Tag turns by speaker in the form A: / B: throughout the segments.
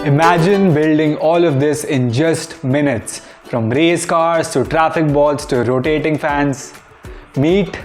A: Imagine building all of this in just minutes, from race cars to traffic balls to rotating fans. Meet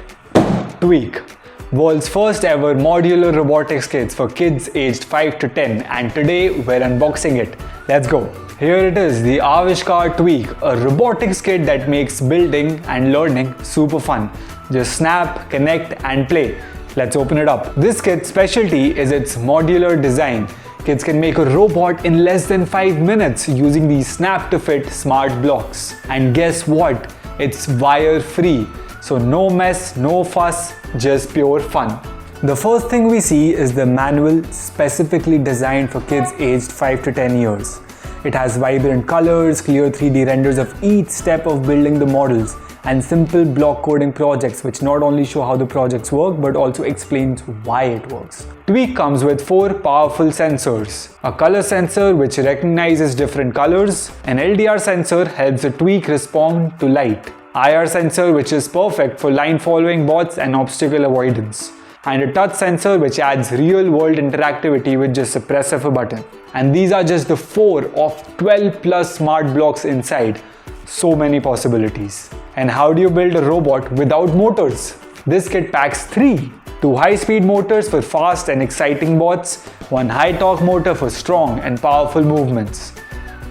A: Tweak, world's first ever modular robotics kits for kids aged 5 to 10, and today we're unboxing it. Let's go. Here it is, the Avishkaar Tweak, a robotics kit that makes building and learning super fun. Just snap, connect and play. Let's open it up. This kit's specialty is its modular design. Kids can make a robot in less than 5 minutes using these snap-to-fit smart blocks. And guess what? It's wire-free. So no mess, no fuss, just pure fun. The first thing we see is the manual specifically designed for kids aged 5 to 10 years. It has vibrant colors, clear 3D renders of each step of building the models, and simple block coding projects which not only show how the projects work but also explains why it works. Tweak comes with 4 powerful sensors. A color sensor which recognizes different colors, an LDR sensor helps the Tweak respond to light, IR sensor which is perfect for line following bots and obstacle avoidance, and a touch sensor which adds real world interactivity with just a press of a button. And these are just the 4 of 12 plus smart blocks inside. So many possibilities. And how do you build a robot without motors? This kit packs 3. 2 high-speed motors for fast and exciting bots, 1 high-torque motor for strong and powerful movements.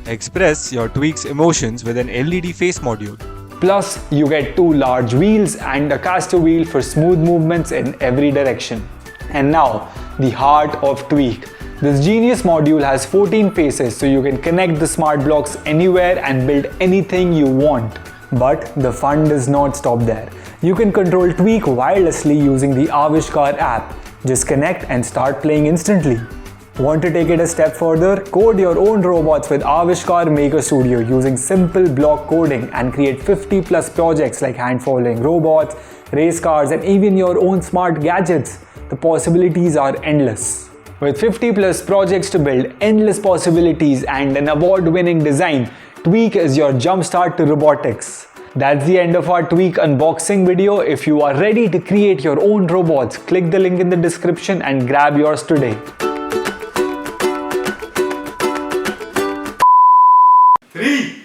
B: Express your Tweak's emotions with an LED face module.
A: Plus, you get 2 large wheels and a caster wheel for smooth movements in every direction. And now, the heart of Tweak. This genius module has 14 faces, so you can connect the smart blocks anywhere and build anything you want. But the fun does not stop there. You can control Tweak wirelessly using the Avishkaar app. Just connect and start playing instantly. Want to take it a step further? Code your own robots with Avishkaar Maker Studio using simple block coding and create 50 plus projects like hand-following robots, race cars, and even your own smart gadgets. The possibilities are endless. With 50 plus projects to build, endless possibilities, and an award-winning design, Tweak is your jumpstart to robotics. That's the end of our Tweak unboxing video. If you are ready to create your own robots, click the link in the description and grab yours today.
C: 3